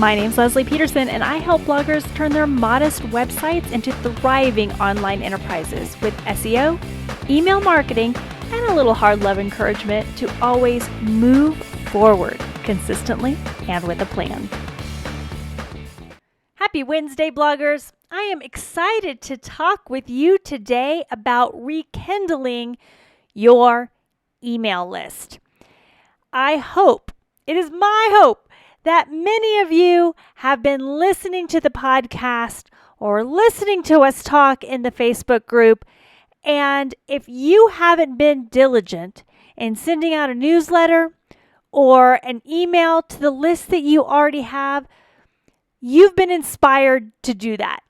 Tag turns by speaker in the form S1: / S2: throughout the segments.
S1: My name's Leslie Peterson, and I help bloggers turn their modest websites into thriving online enterprises with SEO, email marketing, and a little hard love encouragement to always move forward consistently and with a plan. Happy Wednesday, bloggers. I am excited to talk with you today about rekindling your email list. It is my hope that many of you have been listening to the podcast or listening to us talk in the Facebook group. And if you haven't been diligent in sending out a newsletter or an email to the list that you already have, you've been inspired to do that.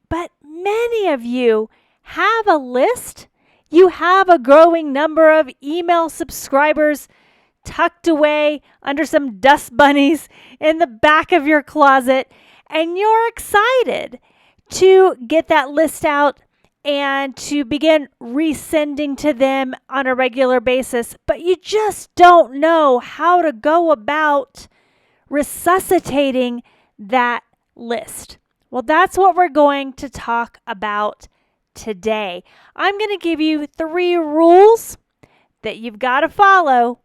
S1: But many of you have a list. You have a growing number of email subscribers tucked away under some dust bunnies in the back of your closet, and you're excited to get that list out and to begin resending to them on a regular basis, but you just don't know how to go about resuscitating that list. Well, that's what we're going to talk about today. I'm going to give you 3 rules that you've got to follow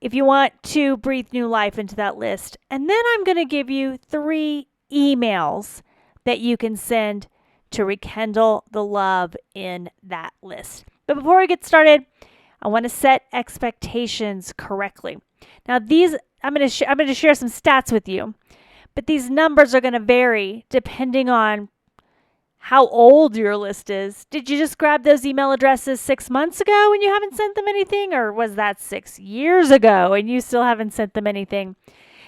S1: if you want to breathe new life into that list. And then I'm going to give you 3 emails that you can send to rekindle the love in that list. But before we get started, I want to set expectations correctly. Now, I'm going to share some stats with you, but these numbers are going to vary depending on how old your list is. Did you just grab those email addresses 6 months ago and you haven't sent them anything? Or was that 6 years ago and you still haven't sent them anything?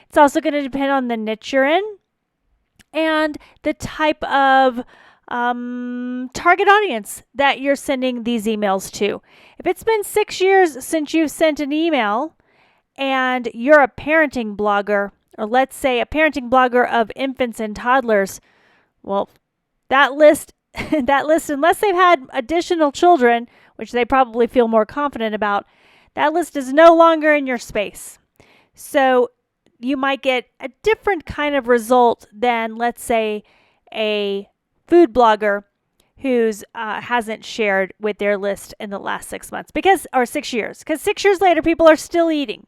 S1: It's also going to depend on the niche you're in and the type of target audience that you're sending these emails to. If it's been 6 years since you've sent an email and you're a parenting blogger, or let's say a parenting blogger of infants and toddlers, well, that list, unless they've had additional children, which they probably feel more confident about, that list is no longer in your space. So you might get a different kind of result than, let's say, a food blogger who's hasn't shared with their list in the last 6 months, or 6 years. Because 6 years later, people are still eating.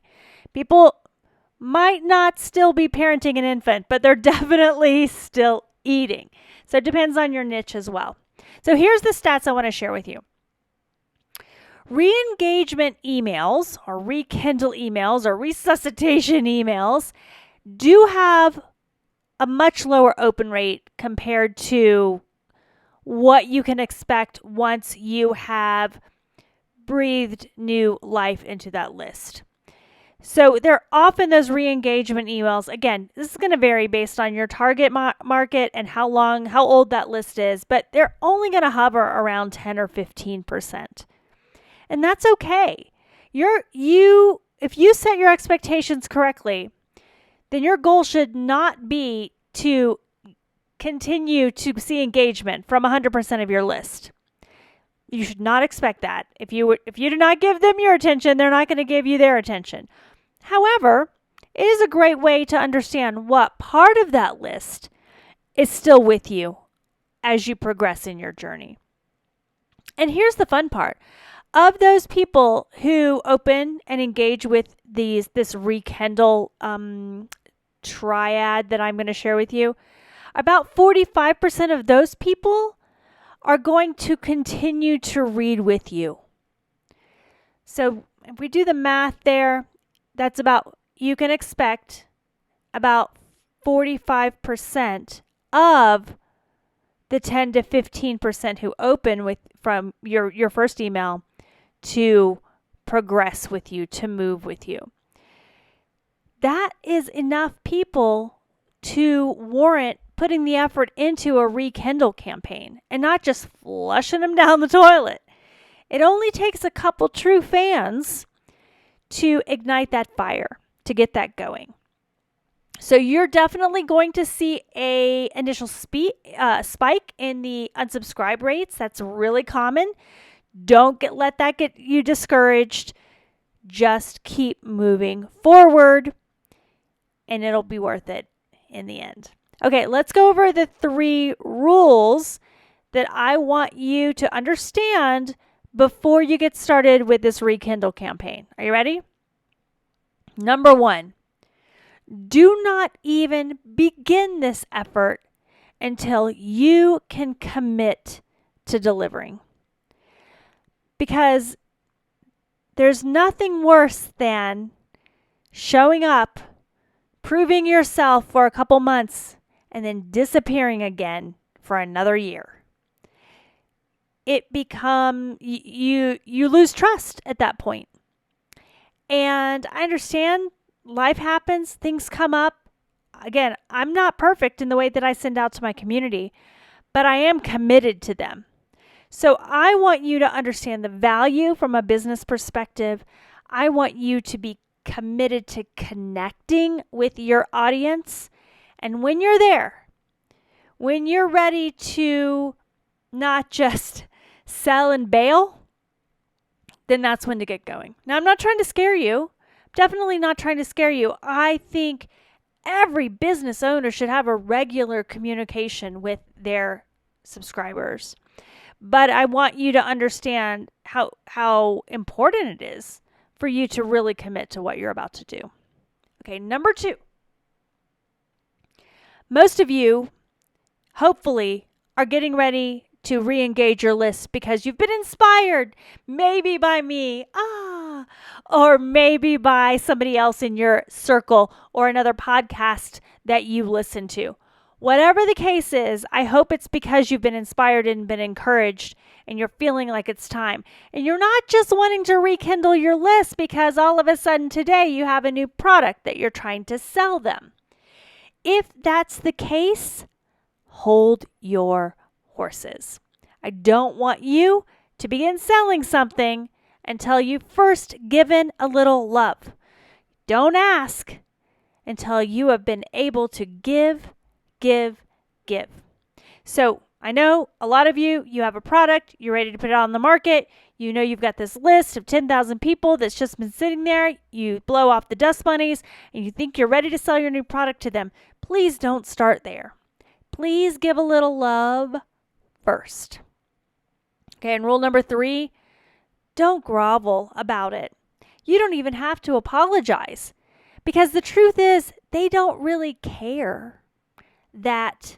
S1: People might not still be parenting an infant, but they're definitely still eating. So it depends on your niche as well. So here's the stats I want to share with you. Re-engagement emails or rekindle emails or resuscitation emails do have a much lower open rate compared to what you can expect once you have breathed new life into that list. So they're often those re-engagement emails. Again, this is going to vary based on your target market and how old that list is, but they're only going to hover around 10 or 15%. And that's okay. If you set your expectations correctly, then your goal should not be to continue to see engagement from 100% of your list. You should not expect that. If you do not give them your attention, they're not going to give you their attention. However, it is a great way to understand what part of that list is still with you as you progress in your journey. And here's the fun part. Of those people who open and engage with this rekindle triad that I'm going to share with you, about 45% of those people are going to continue to read with you. So if we do the math there, you can expect about 45% of the 10 to 15% who open from your first email to progress with you, to move with you. That is enough people to warrant putting the effort into a rekindle campaign and not just flushing them down the toilet. It only takes a couple true fans to ignite that fire, to get that going. So you're definitely going to see a initial spike in the unsubscribe rates. That's really common. Let that get you discouraged. Just keep moving forward and it'll be worth it. in the end. Okay, let's go over the 3 rules that I want you to understand before you get started with this Rekindle campaign. Are you ready? Number 1, do not even begin this effort until you can commit to delivering. Because there's nothing worse than showing up, proving yourself for a couple months, and then disappearing again for another year. It becomes, you lose trust at that point. And I understand life happens, things come up. Again, I'm not perfect in the way that I send out to my community, but I am committed to them. So I want you to understand the value from a business perspective. I want you to be committed to connecting with your audience. And when you're there, when you're ready to not just sell and bail, then that's when to get going. Now, I'm not trying to scare you. Definitely not trying to scare you. I think every business owner should have a regular communication with their subscribers. But I want you to understand how important it is for you to really commit to what you're about to do. Okay, number 2. Most of you, hopefully, are getting ready to re-engage your list because you've been inspired, maybe by me, or maybe by somebody else in your circle or another podcast that you listen to. Whatever the case is, I hope it's because you've been inspired and been encouraged and you're feeling like it's time. And you're not just wanting to rekindle your list because all of a sudden today you have a new product that you're trying to sell them. If that's the case, hold your horses. I don't want you to begin selling something until you've first given a little love. Don't ask until you have been able to give. So I know a lot of you have a product, you're ready to put it on the market. You know you've got this list of 10,000 people that's just been sitting there. You blow off the dust bunnies and you think you're ready to sell your new product to them. Please don't start there. Please give a little love first. Okay, and rule number 3, don't grovel about it. You don't even have to apologize because the truth is they don't really care that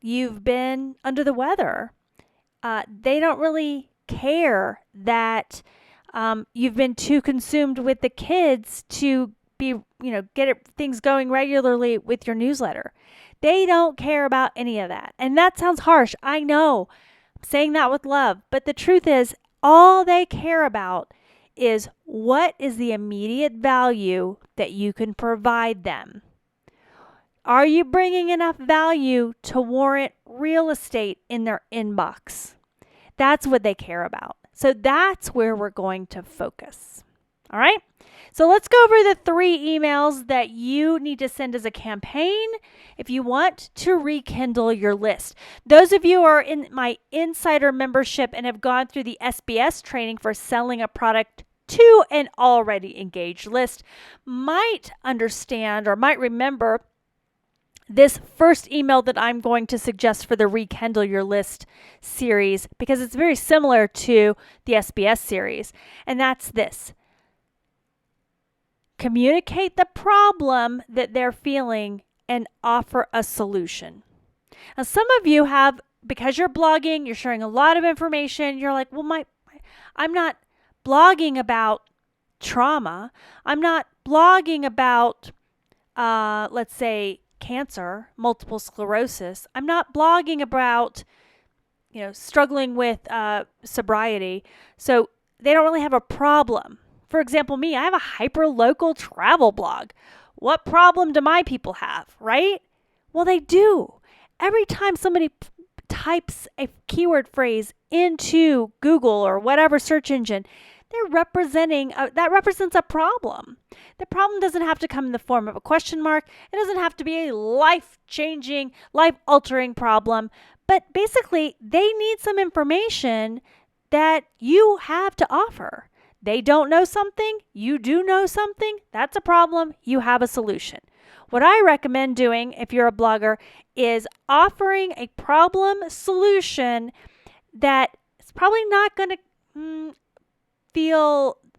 S1: you've been under the weather. They don't really care that you've been too consumed with the kids to be, get things going regularly with your newsletter. They don't care about any of that. And that sounds harsh. I know. I'm saying that with love. But the truth is, all they care about is what is the immediate value that you can provide them. Are you bringing enough value to warrant real estate in their inbox? That's what they care about. So that's where we're going to focus. All right? So let's go over the 3 emails that you need to send as a campaign if you want to rekindle your list. Those of you who are in my insider membership and have gone through the SBS training for selling a product to an already engaged list might understand or might remember this first email that I'm going to suggest for the Rekindle Your List series because it's very similar to the SBS series. And that's this. Communicate the problem that they're feeling and offer a solution. Now, some of you have, because you're blogging, you're sharing a lot of information, you're like, well, I'm not blogging about trauma. I'm not blogging about, let's say, cancer, multiple sclerosis. I'm not blogging about, struggling with sobriety. So they don't really have a problem. For example, me, I have a hyper-local travel blog. What problem do my people have, right? Well, they do. Every time somebody types a keyword phrase into Google or whatever search engine, that represents a problem. The problem doesn't have to come in the form of a question mark. It doesn't have to be a life-changing, life-altering problem. But basically, they need some information that you have to offer. They don't know something. You do know something. That's a problem. You have a solution. What I recommend doing if you're a blogger is offering a problem solution that is probably not going to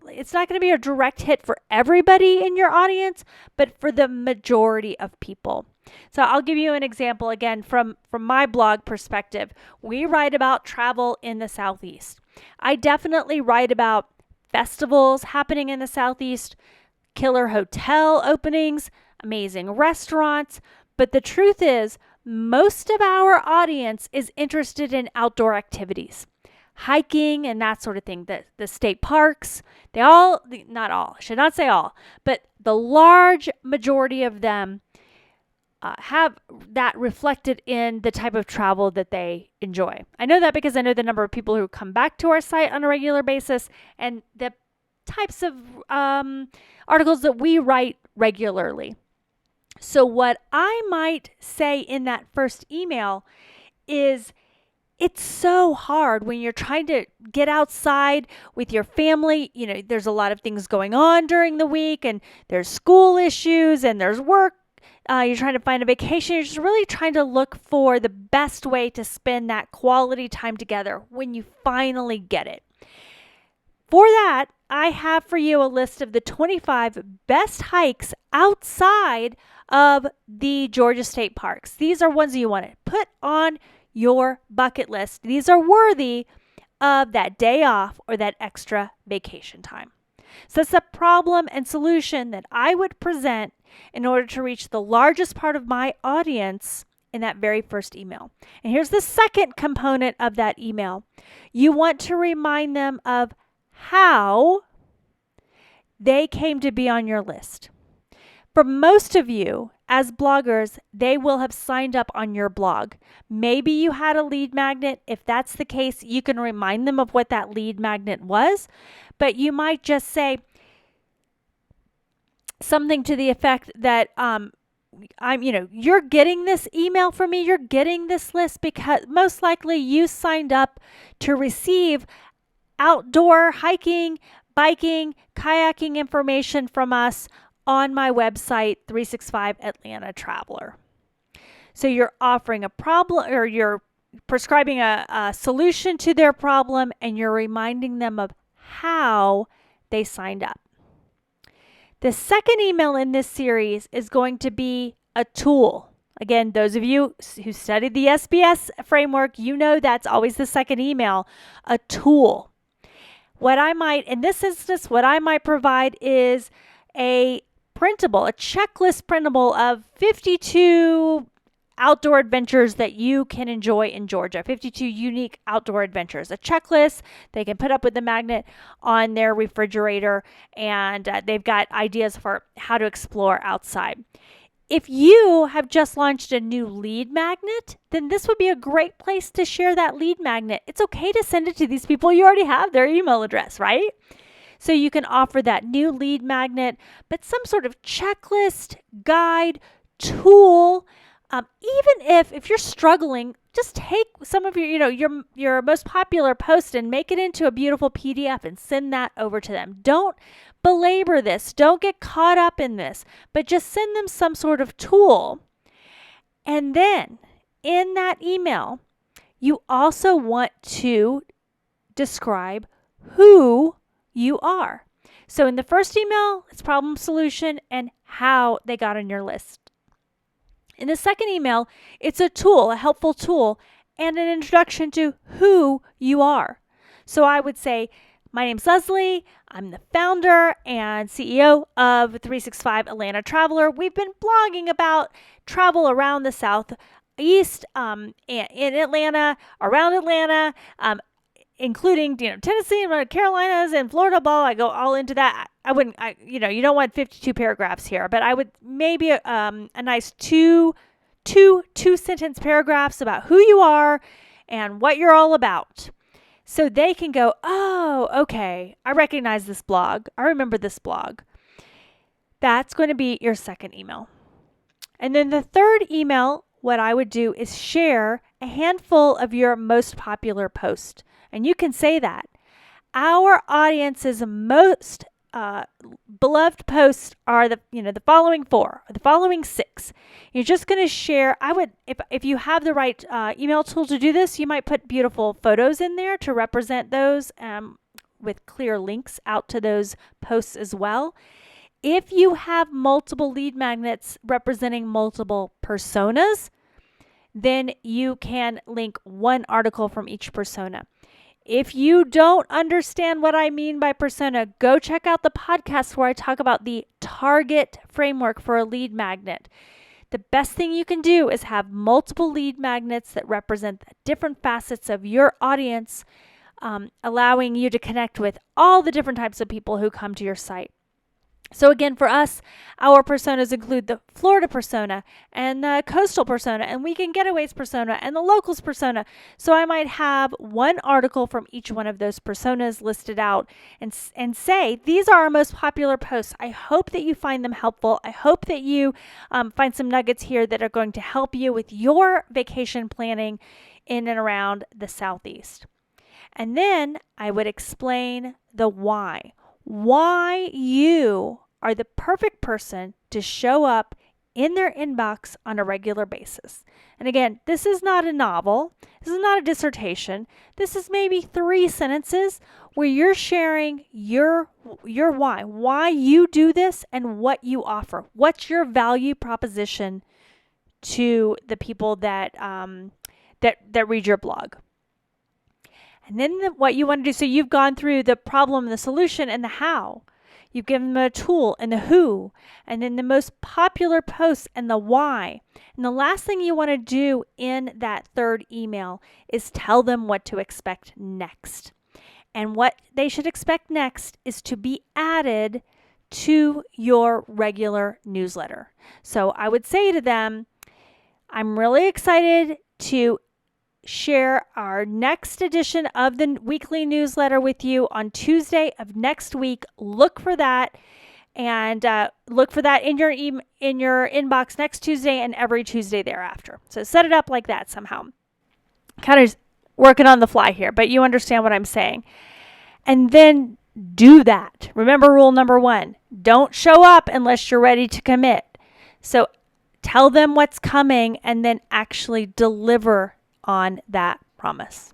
S1: it's not going to be a direct hit for everybody in your audience, but for the majority of people. So I'll give you an example again from my blog perspective. We write about travel in the Southeast. I definitely write about festivals happening in the Southeast, killer hotel openings, amazing restaurants. But the truth is, most of our audience is interested in outdoor activities, hiking and that sort of thing. The state parks, not all, I should not say all, but the large majority of them have that reflected in the type of travel that they enjoy. I know that because I know the number of people who come back to our site on a regular basis and the types of articles that we write regularly. So what I might say in that first email is, it's so hard when you're trying to get outside with your family. You know, there's a lot of things going on during the week, and there's school issues and there's work. You're trying to find a vacation. You're just really trying to look for the best way to spend that quality time together when you finally get it. For that, I have for you a list of the 25 best hikes outside of the Georgia state parks. These are ones you want to put on your bucket list. These are worthy of that day off or that extra vacation time. So that's a problem and solution that I would present in order to reach the largest part of my audience in that very first email. And here's the second component of that email. You want to remind them of how they came to be on your list. For most of you, as bloggers, they will have signed up on your blog. Maybe you had a lead magnet. If that's the case, you can remind them of what that lead magnet was. But you might just say something to the effect that you're getting this email from me, you're getting this list because most likely you signed up to receive outdoor hiking, biking, kayaking information from us on my website, 365 Atlanta Traveler. So you're offering a problem, or you're prescribing a solution to their problem, and you're reminding them of how they signed up. The second email in this series is going to be a tool. Again, those of you who studied the SBS framework, you know that's always the second email, a tool. In this instance, what I might provide is a checklist printable of 52 outdoor adventures that you can enjoy in Georgia, 52 unique outdoor adventures. A checklist they can put up with the magnet on their refrigerator, and they've got ideas for how to explore outside. If you have just launched a new lead magnet, then this would be a great place to share that lead magnet. It's okay to send it to these people. You already have their email address, right? So you can offer that new lead magnet, but some sort of checklist, guide, tool. Even if you're struggling, just take some of your most popular post and make it into a beautiful PDF and send that over to them. Don't belabor this. Don't get caught up in this, but just send them some sort of tool. And then in that email, you also want to describe who you are. So in the first email, it's problem solution and how they got on your list. In the second email, it's a tool, a helpful tool, and an introduction to who you are. So I would say, my name's Leslie. I'm the founder and CEO of 365 Atlanta Traveler. We've been blogging about travel around the Southeast, in Atlanta, around Atlanta, including Tennessee and Carolinas and Florida. I go all into that. You don't want 52 paragraphs here, but I would maybe a nice two sentence paragraphs about who you are and what you're all about. So they can go, oh, okay, I recognize this blog. I remember this blog. That's going to be your second email. And then the third email, what I would do is share a handful of your most popular posts. And you can say that. Our audience's most beloved posts are the following 4, or the following 6. You're just going to share. I would, if you have the right email tool to do this, you might put beautiful photos in there to represent those, with clear links out to those posts as well. If you have multiple lead magnets representing multiple personas, then you can link one article from each persona. If you don't understand what I mean by persona, go check out the podcast where I talk about the target framework for a lead magnet. The best thing you can do is have multiple lead magnets that represent different facets of your audience, allowing you to connect with all the different types of people who come to your site. So again, for us, our personas include the Florida persona and the coastal persona and weekend getaways persona and the locals persona. So I might have one article from each one of those personas listed out and say, these are our most popular posts. I hope that you find them helpful. I hope that you find some nuggets here that are going to help you with your vacation planning in and around the Southeast. And then I would explain the why. Why you are the perfect person to show up in their inbox on a regular basis. And again, this is not a novel. This is not a dissertation. This is maybe 3 sentences where you're sharing your why you do this and what you offer. What's your value proposition to the people that read your blog? And then what you want to do, so you've gone through the problem, the solution, and the how. You've given them a tool and the who, and then the most popular posts and the why. And the last thing you want to do in that 3rd email is tell them what to expect next. And what they should expect next is to be added to your regular newsletter. So I would say to them, I'm really excited to share our next edition of the weekly newsletter with you on Tuesday of next week. Look for that, and look for that in your inbox next Tuesday and every Tuesday thereafter. So set it up like that somehow. Kind of working on the fly here, but you understand what I'm saying. And then do that. Remember rule number 1, don't show up unless you're ready to commit. So tell them what's coming and then actually deliver on that promise.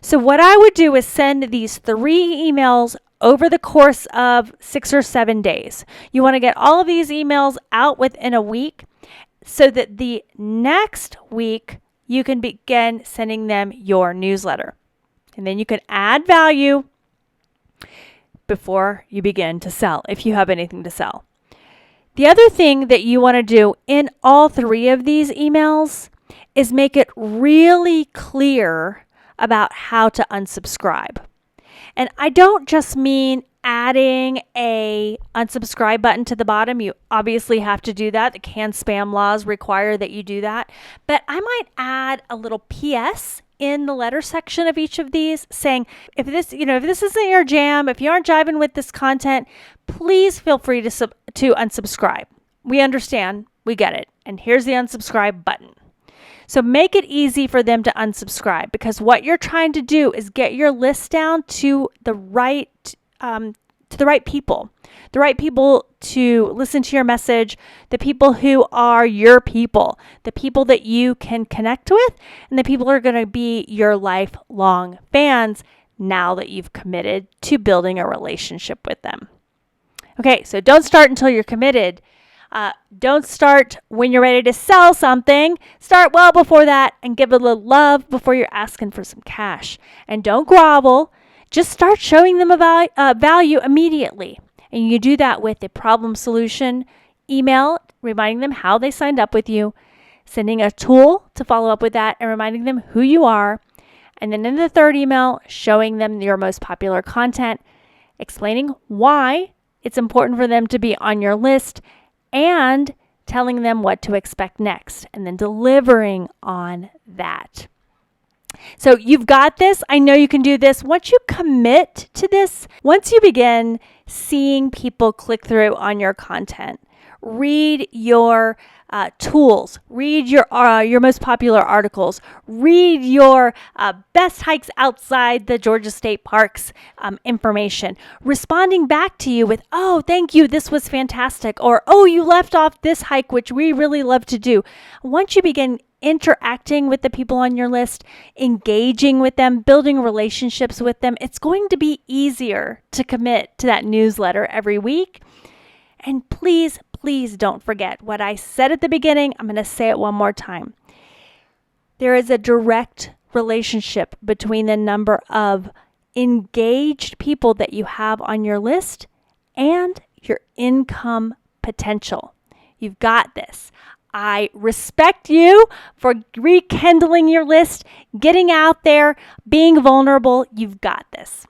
S1: So what I would do is send these 3 emails over the course of 6 or 7 days. You want to get all of these emails out within a week so that the next week you can begin sending them your newsletter. And then you can add value before you begin to sell, if you have anything to sell. The other thing that you want to do in all 3 of these emails is make it really clear about how to unsubscribe. And I don't just mean adding a unsubscribe button to the bottom. You obviously have to do that. The canned spam laws require that you do that. But I might add a little PS in the letter section of each of these saying, if this isn't your jam, if you aren't jiving with this content, please feel free to unsubscribe. We understand. We get it. And here's the unsubscribe button. So make it easy for them to unsubscribe, because what you're trying to do is get your list down to the right people to listen to your message, the people who are your people, the people that you can connect with, and the people who are going to be your lifelong fans now that you've committed to building a relationship with them. Okay, so don't start until you're committed. Don't start when you're ready to sell something. Start well before that and give a little love before you're asking for some cash. And don't grovel. Just start showing them a value immediately. And you do that with a problem solution email, reminding them how they signed up with you, sending a tool to follow up with that, and reminding them who you are. And then in the 3rd email, showing them your most popular content, explaining why it's important for them to be on your list, and telling them what to expect next, and then delivering on that. So you've got this. I know you can do this. Once you commit to this, once you begin seeing people click through on your content, Read your tools. Read your most popular articles. Read your best hikes outside the Georgia State Parks information. Responding back to you with, oh, thank you, this was fantastic. Or, oh, you left off this hike, which we really love to do. Once you begin interacting with the people on your list, engaging with them, building relationships with them, it's going to be easier to commit to that newsletter every week. And please, please don't forget what I said at the beginning. I'm going to say it one more time. There is a direct relationship between the number of engaged people that you have on your list and your income potential. You've got this. I respect you for rekindling your list, getting out there, being vulnerable. You've got this.